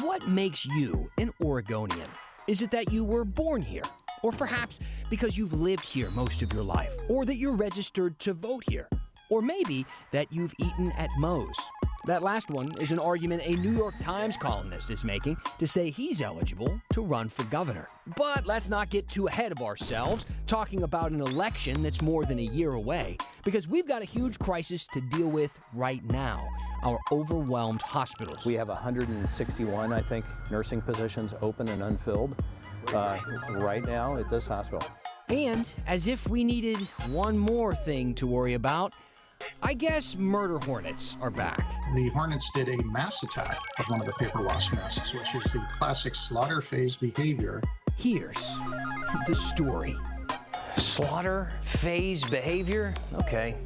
What makes you an Oregonian? Is it that you were born here? Or perhaps because you've lived here most of your life? Or that you're registered to vote here? Or maybe that you've eaten at Moe's? That last one is an argument a New York Times columnist is making to say he's eligible to run for governor. But let's not get too ahead of ourselves talking about an election that's more than a year away, because we've got a huge crisis to deal with right now: our overwhelmed hospitals. We have 161, I think, nursing positions open and unfilled right now at this hospital. And as if we needed one more thing to worry about, I guess murder hornets are back. The hornets did a mass attack of one of the paper wasp nests, which is the classic slaughter phase behavior. Here's the story. Slaughter phase behavior? Okay.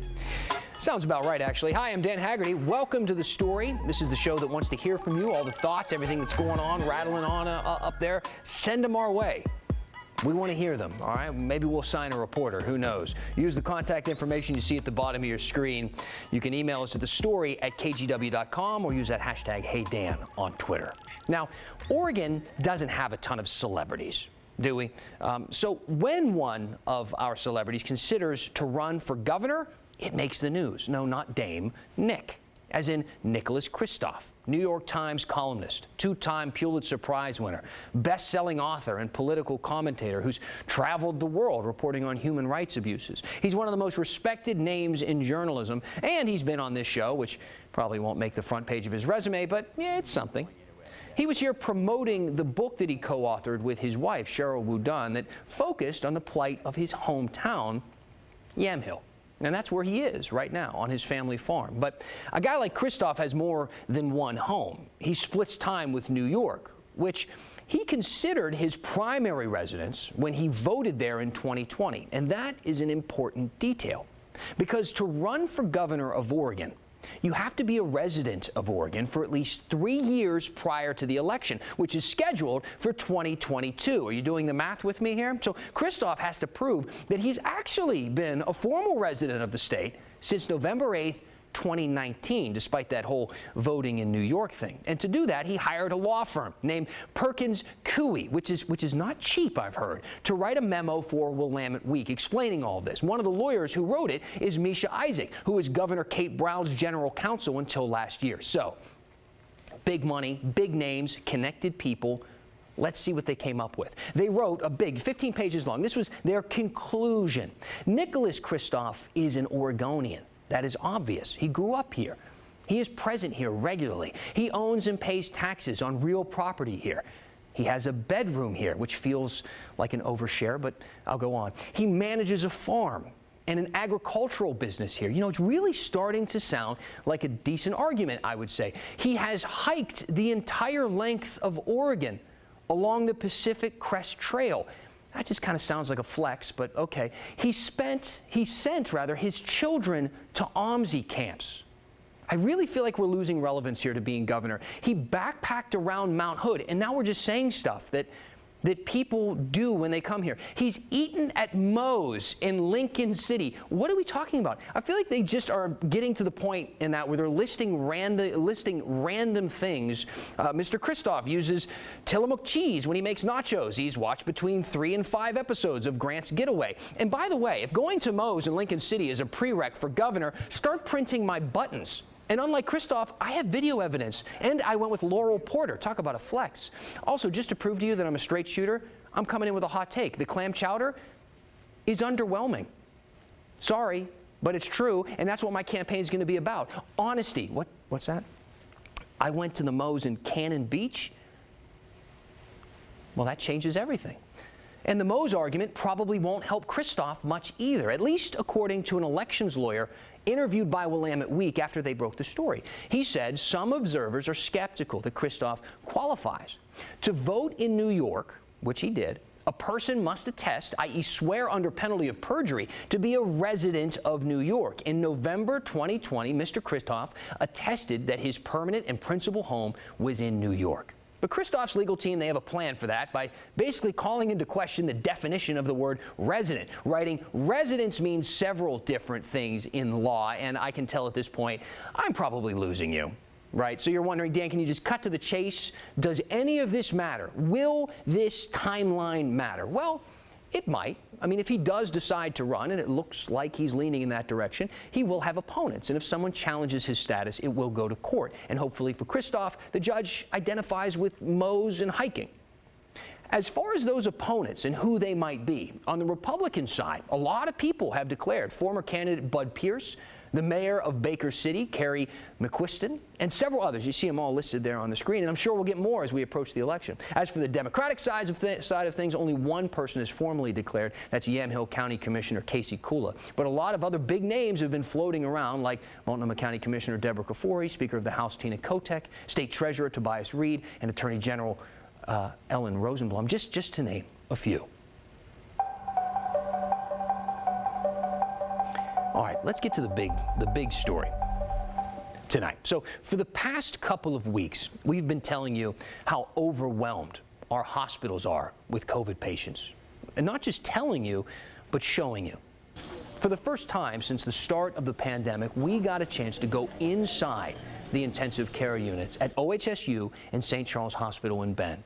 Sounds about right, actually. Hi, I'm Dan Haggerty. Welcome to The Story. This is the show that wants to hear from you, all the thoughts, everything that's going on, rattling on up there. Send them our way. We want to hear them, all right? Maybe we'll sign a reporter. Who knows? Use the contact information you see at the bottom of your screen. You can email us at thestory@kgw.com or use that hashtag HeyDan on Twitter. Now, Oregon doesn't have a ton of celebrities, do we? So when one of our celebrities considers to run for governor, it makes the news. No, not Dame, Nick, as in Nicholas Kristof, New York Times columnist, two-time Pulitzer Prize winner, best-selling author and political commentator who's traveled the world reporting on human rights abuses. He's one of the most respected names in journalism, and he's been on this show, which probably won't make the front page of his resume, but yeah, it's something. He was here promoting the book that he co-authored with his wife, Cheryl Boudin, that focused on the plight of his hometown, Yamhill. And that's where he is right now, on his family farm. But a guy like Kristof has more than one home. He splits time with New York, which he considered his primary residence when he voted there in 2020. And that is an important detail, because to run for governor of Oregon, you have to be a resident of Oregon for at least 3 years prior to the election, which is scheduled for 2022. Are you doing the math with me here? So Kristof has to prove that he's actually been a formal resident of the state since November 8th, 2019, despite that whole voting in New York thing. And to do that, he hired a law firm named Perkins Coie, which is not cheap, I've heard, to write a memo for Willamette Week explaining all of this. One of the lawyers who wrote it is Misha Isaac, who was Governor Kate Brown's general counsel until last year. So, big money, big names, connected people. Let's see what they came up with. They wrote a big, 15 pages long. This was their conclusion. Nicholas Kristof is an Oregonian. That is obvious. He grew up here. He is present here regularly. He owns and pays taxes on real property here. He has a bedroom here, which feels like an overshare, but I'll go on. He manages a farm and an agricultural business here. You know, it's really starting to sound like a decent argument, I would say. He has hiked the entire length of Oregon along the Pacific Crest Trail. That just kind of sounds like a flex, but okay. He sent his children to OMSI camps. I really feel like we're losing relevance here to being governor. He backpacked around Mount Hood, and now we're just saying stuff that people do when they come here. He's eaten at Moe's in Lincoln City. What are we talking about? I feel like they just are getting to the point in that where they're listing random things. Mr. Kristof uses Tillamook cheese when he makes nachos. He's watched between 3 and 5 episodes of Grant's Getaway. And by the way, if going to Moe's in Lincoln City is a prereq for governor, start printing my buttons. And unlike Kristof, I have video evidence, and I went with Laurel Porter. Talk about a flex. Also, just to prove to you that I'm a straight shooter, I'm coming in with a hot take. The clam chowder is underwhelming. Sorry, but it's true, and that's what my campaign is going to be about. Honesty. What's that? I went to the Moe's in Cannon Beach. Well, that changes everything. And the Moe's argument probably won't help Kristof much either, at least according to an elections lawyer interviewed by Willamette Week after they broke the story. He said some observers are skeptical that Kristof qualifies. To vote in New York, which he did, a person must attest, i.e. swear under penalty of perjury, to be a resident of New York. In November 2020, Mr. Kristof attested that his permanent and principal home was in New York. But Kristof's legal team, they have a plan for that by basically calling into question the definition of the word resident, writing residence means several different things in law, and I can tell at this point I'm probably losing you. right? So you're wondering, Dan, can you just cut to the chase? Does any of this matter? Will this timeline matter? Well, it might. I mean, if he does decide to run, and it looks like he's leaning in that direction, he will have opponents. And if someone challenges his status, it will go to court. And hopefully for Kristoff, the judge identifies with mows and hiking. As far as those opponents and who they might be, on the Republican side, a lot of people have declared. Former candidate Bud Pierce, the mayor of Baker City, Kerry McQuiston, and several others. You see them all listed there on the screen, and I'm sure we'll get more as we approach the election. As for the Democratic side of things, only one person is formally declared. That's Yamhill County Commissioner Casey Kula. But a lot of other big names have been floating around, like Multnomah County Commissioner Deborah Kafoury, Speaker of the House Tina Kotek, State Treasurer Tobias Reed, and Attorney General Ellen Rosenblum, just to name a few. All right, let's get to the big story tonight. So for the past couple of weeks, we've been telling you how overwhelmed our hospitals are with COVID patients. And not just telling you, but showing you. For the first time since the start of the pandemic, we got a chance to go inside the intensive care units at OHSU and St. Charles Hospital in Bend.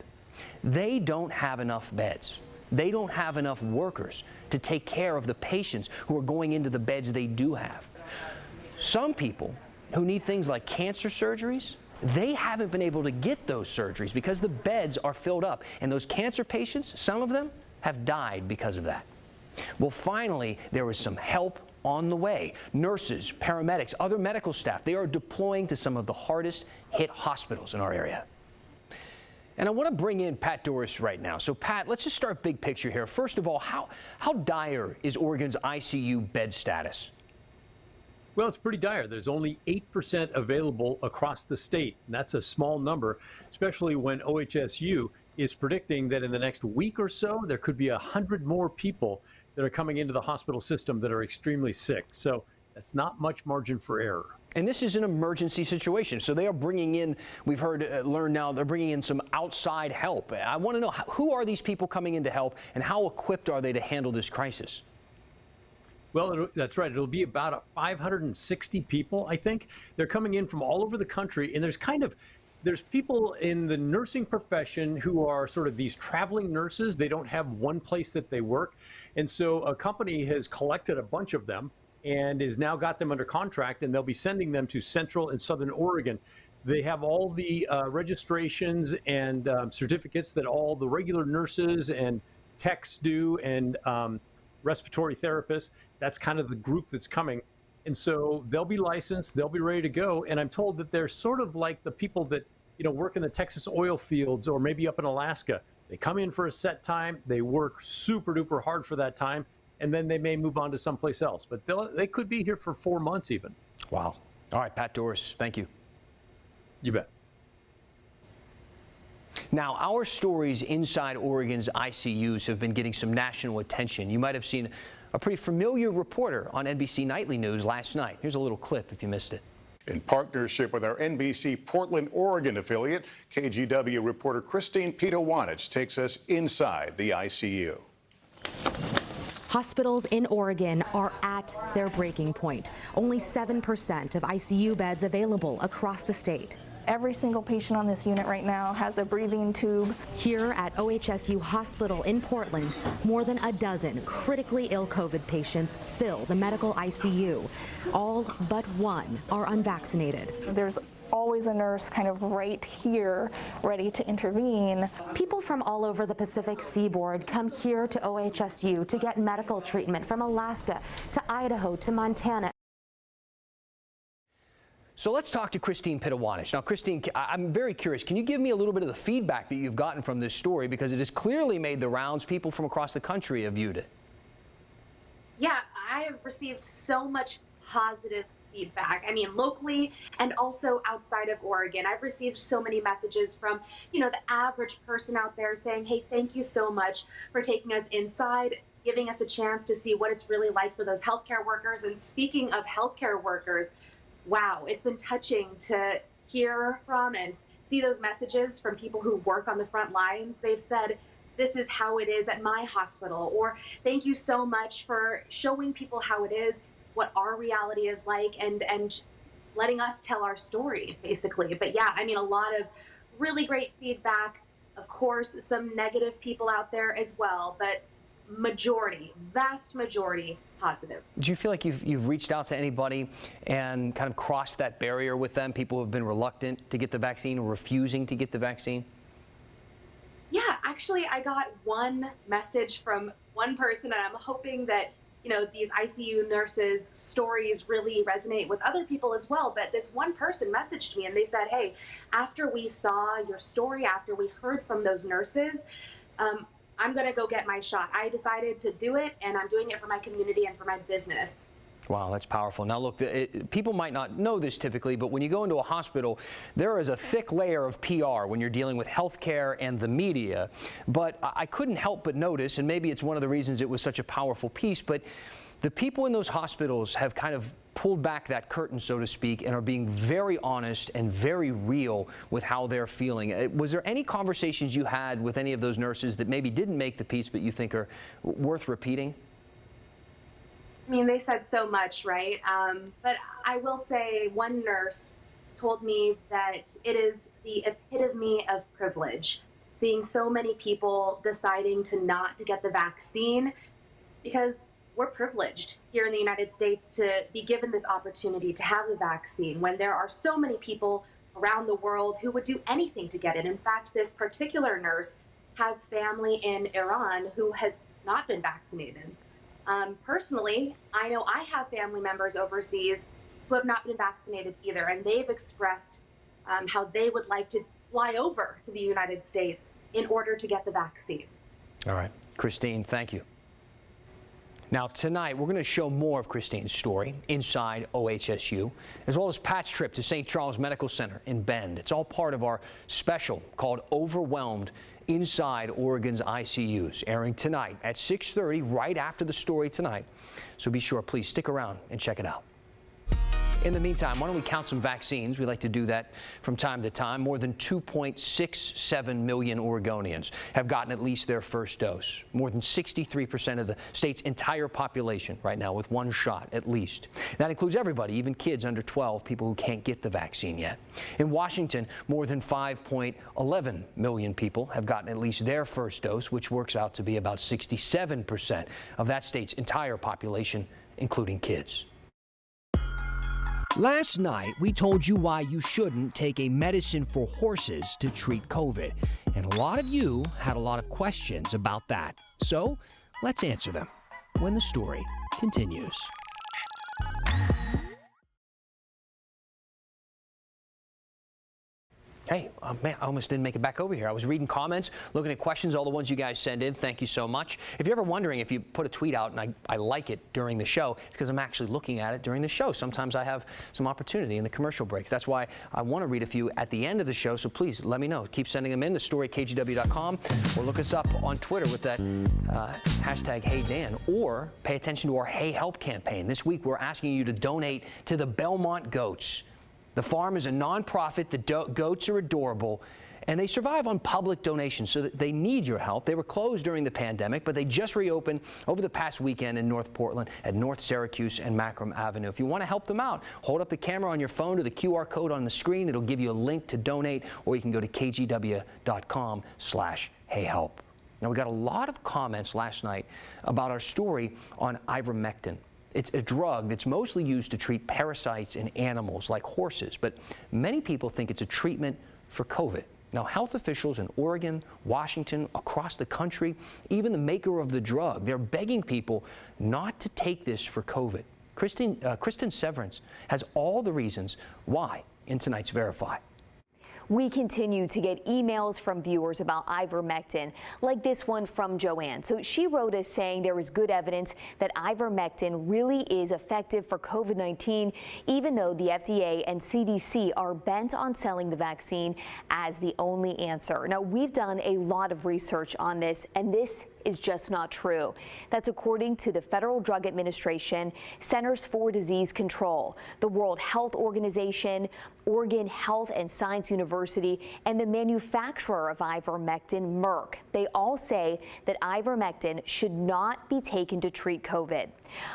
They don't have enough beds. They don't have enough workers to take care of the patients who are going into the beds they do have. Some people who need things like cancer surgeries, they haven't been able to get those surgeries because the beds are filled up. And those cancer patients, some of them have died because of that. Well, finally, there was some help on the way. Nurses, paramedics, other medical staff, they are deploying to some of the hardest hit hospitals in our area. And I want to bring in Pat Doris right now. So Pat, let's just start big picture here. First of all, how dire is Oregon's ICU bed status? Well, it's pretty dire. There's only 8% available across the state, and that's a small number, especially when OHSU is predicting that in the next week or so, there could be 100 more people that are coming into the hospital system that are extremely sick. So that's not much margin for error. And this is an emergency situation. So they are bringing in, we've learned now, they're bringing in some outside help. I want to know, who are these people coming in to help, and how equipped are they to handle this crisis? Well, that's right. It'll be about 560 people, I think. They're coming in from all over the country, and there's people in the nursing profession who are sort of these traveling nurses. They don't have one place that they work. And so a company has collected a bunch of them and has now got them under contract, and they'll be sending them to Central and Southern Oregon. They have all the registrations and certificates that all the regular nurses and techs do, and respiratory therapists. That's kind of the group that's coming. And so they'll be licensed, they'll be ready to go. And I'm told that they're sort of like the people that, work in the Texas oil fields or maybe up in Alaska. They come in for a set time, they work super duper hard for that time, and then they may move on to someplace else. But they could be here for 4 months even. Wow. All right, Pat Doris, thank you. You bet. Now, our stories inside Oregon's ICUs have been getting some national attention. You might have seen a pretty familiar reporter on NBC Nightly News last night. Here's a little clip if you missed it. In partnership with our NBC Portland, Oregon affiliate, KGW reporter Christine Pitowanich takes us inside the ICU. Hospitals in Oregon are at their breaking point. Only 7% of ICU beds available across the state. Every single patient on this unit right now has a breathing tube. Here at OHSU Hospital in Portland, more than a dozen critically ill COVID patients fill the medical ICU. All but one are unvaccinated. There's always a nurse kind of right here ready to intervene. People from all over the Pacific Seaboard come here to OHSU to get medical treatment, from Alaska to Idaho to Montana. So let's talk to Christine Pitowanich. Now, Christine, I'm very curious. Can you give me a little bit of the feedback that you've gotten from this story? Because it has clearly made the rounds. People from across the country have viewed it. Yeah, I have received so much positive feedback. I mean, locally and also outside of Oregon. I've received so many messages from, the average person out there saying, hey, thank you so much for taking us inside, giving us a chance to see what it's really like for those healthcare workers. And speaking of healthcare workers, wow, it's been touching to hear from and see those messages from people who work on the front lines. They've said, this is how it is at my hospital, or thank you so much for showing people how it is, what our reality is like, and letting us tell our story, basically. But yeah, I mean, a lot of really great feedback. Of course, some negative people out there as well, but vast majority positive. Do you feel like you've reached out to anybody and kind of crossed that barrier with them, people who have been reluctant to get the vaccine or refusing to get the vaccine? Yeah, actually, I got one message from one person, and I'm hoping that, you know, these ICU nurses' stories really resonate with other people as well. But this one person messaged me and they said, hey, after we saw your story, after we heard from those nurses, I'm going to go get my shot. I decided to do it, and I'm doing it for my community and for my business. Wow, that's powerful. Now, look, people might not know this typically, but when you go into a hospital, there is a thick layer of PR when you're dealing with healthcare and the media. But I couldn't help but notice, and maybe it's one of the reasons it was such a powerful piece, but the people in those hospitals have kind of pulled back that curtain, so to speak, and are being very honest and very real with how they're feeling. Was there any conversations you had with any of those nurses that maybe didn't make the piece but you think are worth repeating? I mean, they said so much, right? But I will say one nurse told me that it is the epitome of privilege, seeing so many people deciding to not get the vaccine because we're privileged here in the United States to be given this opportunity to have the vaccine when there are so many people around the world who would do anything to get it. In fact, this particular nurse has family in Iran who has not been vaccinated. Personally, I know I have family members overseas who have not been vaccinated either, and they've expressed how they would like to fly over to the United States in order to get the vaccine. All right. Christine, thank you. Now, tonight, we're going to show more of Christine's story inside OHSU, as well as Pat's trip to St. Charles Medical Center in Bend. It's all part of our special called Overwhelmed Inside Oregon's ICUs, airing tonight at 6:30, right after the story tonight. So be sure, please stick around and check it out. In the meantime, why don't we count some vaccines? We like to do that from time to time. More than 2.67 million Oregonians have gotten at least their first dose. More than 63% of the state's entire population right now with one shot at least. That includes everybody, even kids under 12, people who can't get the vaccine yet. In Washington, more than 5.11 million people have gotten at least their first dose, which works out to be about 67% of that state's entire population, including kids. Last night, we told you why you shouldn't take a medicine for horses to treat COVID. And a lot of you had a lot of questions about that. So let's answer them when the story continues. Hey, man, I almost didn't make it back over here. I was reading comments, looking at questions, all the ones you guys send in. Thank you so much. If you're ever wondering if you put a tweet out and I like it during the show, it's because I'm actually looking at it during the show. Sometimes I have some opportunity in the commercial breaks. That's why I want to read a few at the end of the show, so please let me know. Keep sending them in, the story at kgw.com, or look us up on Twitter with that hashtag HeyDan, or pay attention to our Hey Help campaign. This week, we're asking you to donate to the Belmont Goats. The farm is a nonprofit. The goats are adorable, and they survive on public donations, so that they need your help. They were closed during the pandemic, but they just reopened over the past weekend in North Portland at North Syracuse and Macram Avenue. If you want to help them out, hold up the camera on your phone or the QR code on the screen. It'll give you a link to donate, or you can go to kgw.com/heyhelp. Now, we got a lot of comments last night about our story on ivermectin. It's a drug that's mostly used to treat parasites in animals like horses, but many people think it's a treatment for COVID. Now, health officials in Oregon, Washington, across the country, even the maker of the drug, they're begging people not to take this for COVID. Kristen Severance has all the reasons why in tonight's Verify. We continue to get emails from viewers about ivermectin, like this one from Joanne. So she wrote us saying there is good evidence that ivermectin really is effective for COVID-19, even though the FDA and CDC are bent on selling the vaccine as the only answer. Now, we've done a lot of research on this, and this is just not true. That's according to the Federal Drug Administration, Centers for Disease Control, the World Health Organization, Oregon Health and Science University, University and the manufacturer of ivermectin, Merck. They all say that ivermectin should not be taken to treat COVID.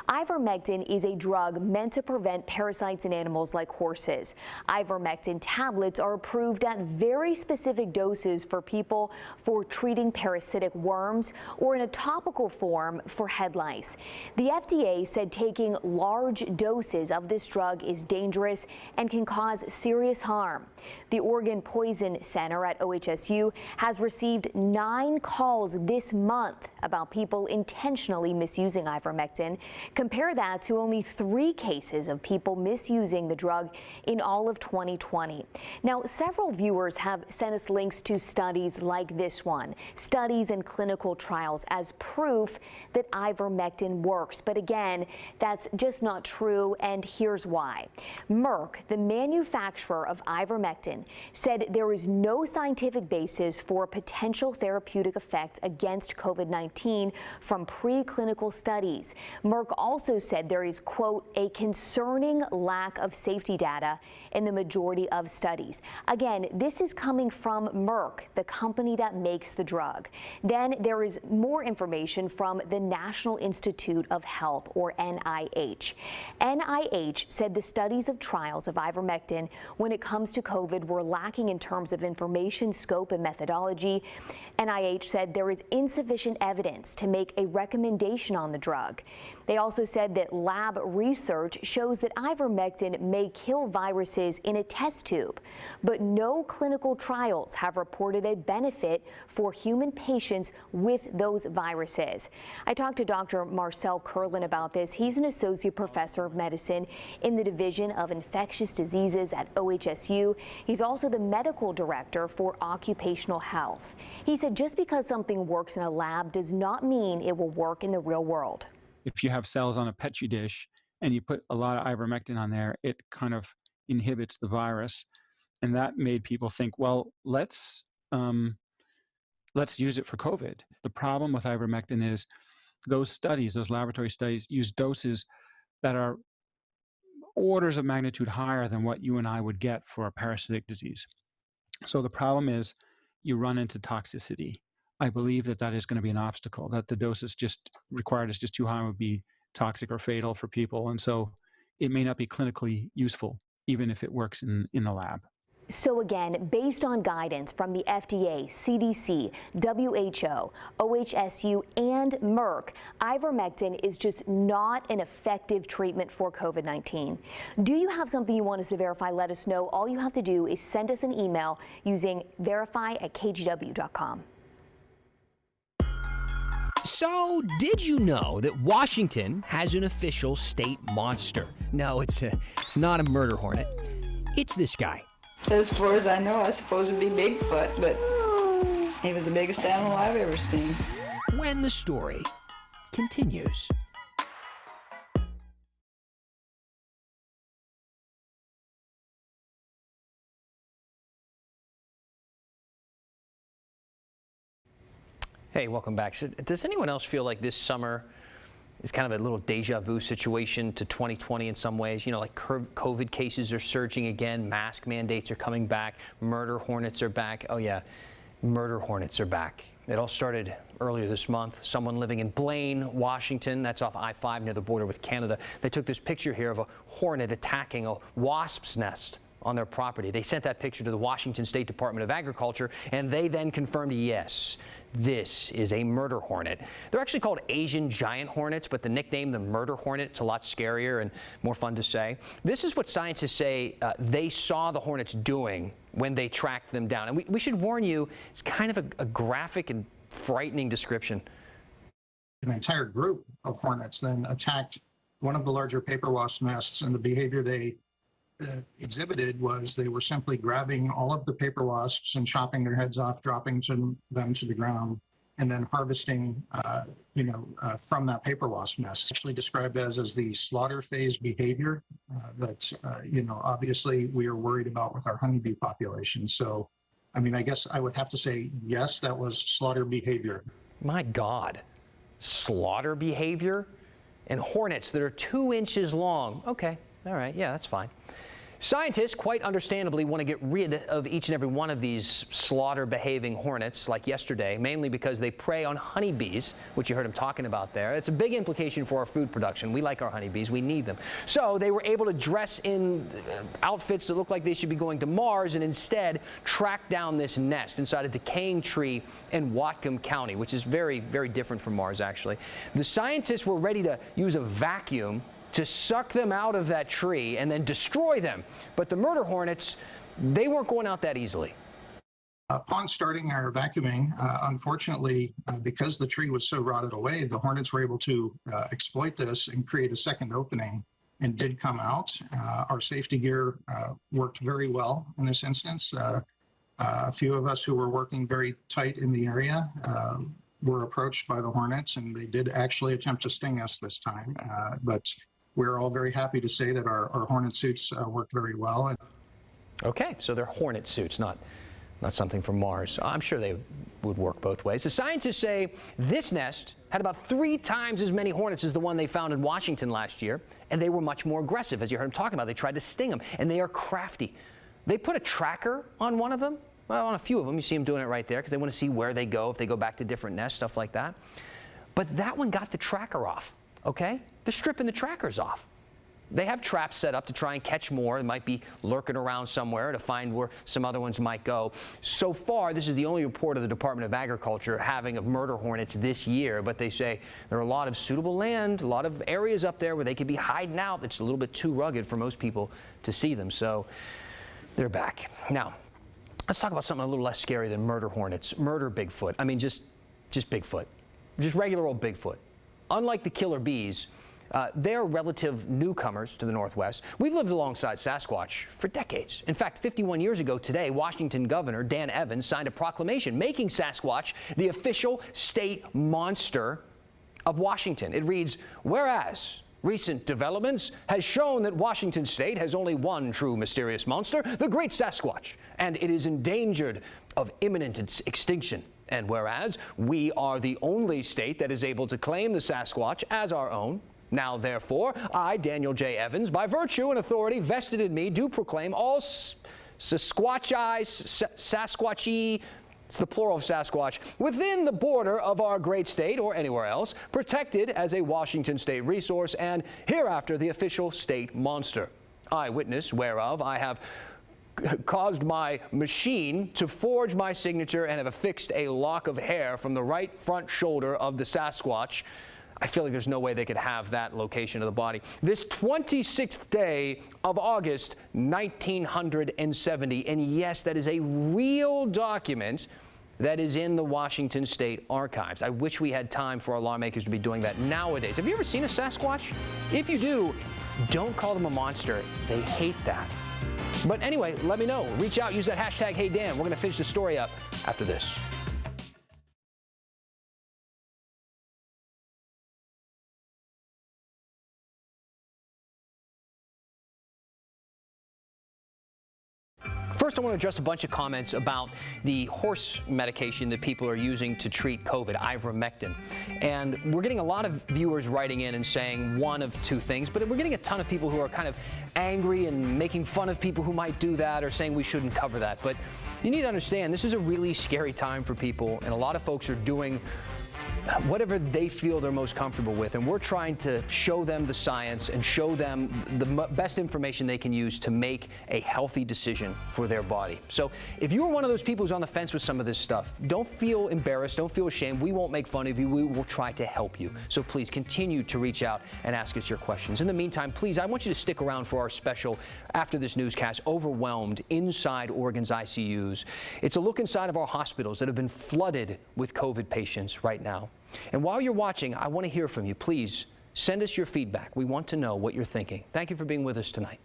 Ivermectin is a drug meant to prevent parasites in animals like horses. Ivermectin tablets are approved at very specific doses for people for treating parasitic worms or in a topical form for head lice. The FDA said taking large doses of this drug is dangerous and can cause serious harm. The Oregon Poison Center at OHSU has received 9 calls this month about people intentionally misusing ivermectin. Compare that to only 3 cases of people misusing the drug in all of 2020. Now, several viewers have sent us links to studies like this one, studies and clinical trials as proof that ivermectin works. But again, that's just not true, and here's why. Merck, the manufacturer of ivermectin, said there is no scientific basis for a potential therapeutic effect against COVID-19 from preclinical studies. Merck also said there is, quote, a concerning lack of safety data in the majority of studies. Again, this is coming from Merck, the company that makes the drug. Then there is more information from the National Institute of Health, or NIH. NIH said the studies of trials of ivermectin when it comes to COVID were lacking in terms of information, scope, and methodology. NIH said there is insufficient evidence to make a recommendation on the drug. They also said that lab research shows that ivermectin may kill viruses in a test tube, but no clinical trials have reported a benefit for human patients with those viruses. I talked to Dr. Marcel Kerlin about this. He's an associate professor of medicine in the Division of Infectious Diseases at OHSU. He's also the medical director for occupational health. He said just because something works in a lab does not mean it will work in the real world. If you have cells on a Petri dish and you put a lot of ivermectin on there, it kind of inhibits the virus. And that made people think, well, let's use it for COVID. The problem with ivermectin is those studies, those laboratory studies, use doses that are orders of magnitude higher than what you and I would get for a parasitic disease. So the problem is you run into toxicity. I believe that that is going to be an obstacle, that the doses just required is just too high, would be toxic or fatal for people. And so it may not be clinically useful, even if it works in the lab. So again, based on guidance from the FDA, CDC, WHO, OHSU, and Merck, ivermectin is just not an effective treatment for COVID-19. Do you have something you want us to verify? Let us know. All you have to do is send us an email using verify@kgw.com. So, did you know that Washington has an official state monster? No, it's not a murder hornet. It's this guy. As far as I know, I suppose it'd be Bigfoot, but he was the biggest animal I've ever seen. When the story continues. Hey, welcome back. So, does anyone else feel like this summer is kind of a little deja vu situation to 2020 in some ways? You know, like COVID cases are surging again, mask mandates are coming back, murder hornets are back. Oh yeah, murder hornets are back. It all started earlier this month. Someone living in Blaine, Washington, that's off I-5 near the border with Canada. They took this picture here of a hornet attacking a wasp's nest on their property. They sent that picture to the Washington State Department of Agriculture, and they then confirmed, yes, this is a murder hornet. They're actually called Asian giant hornets, but the nickname, the murder hornet, it's a lot scarier and more fun to say. This is what scientists say they saw the hornets doing when they tracked them down. And we should warn you, it's kind of a graphic and frightening description. An entire group of hornets then attacked one of the larger paper wasp nests, and the behavior they exhibited was they were simply grabbing all of the paper wasps and chopping their heads off, dropping them to the ground, and then harvesting, from that paper wasp nest. Actually described as the slaughter phase behavior that, obviously we are worried about with our honeybee population. So, I mean, I guess I would have to say, yes, that was slaughter behavior. My God, slaughter behavior? And hornets that are 2 inches long. Okay, all right, yeah, that's fine. Scientists, quite understandably, want to get rid of each and every one of these slaughter-behaving hornets, like yesterday, mainly because they prey on honeybees, which you heard him talking about there. It's a big implication for our food production. We like our honeybees. We need them. So they were able to dress in outfits that look like they should be going to Mars and instead track down this nest inside a decaying tree in Whatcom County, which is very, very different from Mars, actually. The scientists were ready to use a vacuum to suck them out of that tree and then destroy them. But the murder hornets, they weren't going out that easily. Upon starting our vacuuming, unfortunately, because the tree was so rotted away, the hornets were able to exploit this and create a second opening and did come out. Our safety gear worked very well in this instance. A few of us who were working very tight in the area were approached by the hornets, and they did actually attempt to sting us this time. But we're all very happy to say that our hornet suits worked very well. Okay, so they're hornet suits, not something from Mars. I'm sure they would work both ways. The scientists say this nest had about 3 times as many hornets as the one they found in Washington last year, and they were much more aggressive. As you heard them talking about, they tried to sting them, and they are crafty. They put a tracker on one of them. Well, on a few of them, you see them doing it right there because they want to see where they go, if they go back to different nests, stuff like that. But that one got the tracker off, okay? They're stripping the trackers off. They have traps set up to try and catch more. It might be lurking around somewhere to find where some other ones might go. So far, this is the only report of the Department of Agriculture having of murder hornets this year, but they say there are a lot of suitable land, a lot of areas up there where they could be hiding out that's a little bit too rugged for most people to see them. So they're back. Now, let's talk about something a little less scary than murder hornets. Murder Bigfoot. I mean, just Bigfoot. Just regular old Bigfoot. Unlike the killer bees, they're relative newcomers to the Northwest. We've lived alongside Sasquatch for decades. In fact, 51 years ago today, Washington Governor Dan Evans signed a proclamation making Sasquatch the official state monster of Washington. It reads, "Whereas recent developments has shown that Washington state has only one true mysterious monster, the great Sasquatch, and it is endangered of imminent extinction. And whereas we are the only state that is able to claim the Sasquatch as our own, now therefore I, Daniel J. Evans, by virtue and authority vested in me, do proclaim all Sasquatchy, it's the plural of Sasquatch, within the border of our great state or anywhere else, protected as a Washington state resource and hereafter the official state monster. I, witness whereof I have caused my machine to forge my signature and have affixed a lock of hair from the right front shoulder of the Sasquatch." I feel like there's no way they could have that location of the body. "This 26th day of August, 1970. And yes, that is a real document that is in the Washington State Archives. I wish we had time for our lawmakers to be doing that nowadays. Have you ever seen a Sasquatch? If you do, don't call them a monster. They hate that. But anyway, let me know. Reach out, use that hashtag HeyDan. We're going to finish the story up after this. First, I want to address a bunch of comments about the horse medication that people are using to treat COVID, ivermectin. And we're getting a lot of viewers writing in and saying one of two things, but we're getting a ton of people who are kind of angry and making fun of people who might do that or saying we shouldn't cover that. But you need to understand, this is a really scary time for people, and a lot of folks are doing whatever they feel they're most comfortable with, and we're trying to show them the science and show them the best information they can use to make a healthy decision for their body. So if you're one of those people who's on the fence with some of this stuff, don't feel embarrassed, don't feel ashamed. We won't make fun of you. We will try to help you. So please continue to reach out and ask us your questions. In the meantime, please, I want you to stick around for our special after this newscast, Overwhelmed Inside Oregon's ICUs. It's a look inside of our hospitals that have been flooded with COVID patients right now. And while you're watching, I want to hear from you. Please send us your feedback. We want to know what you're thinking. Thank you for being with us tonight.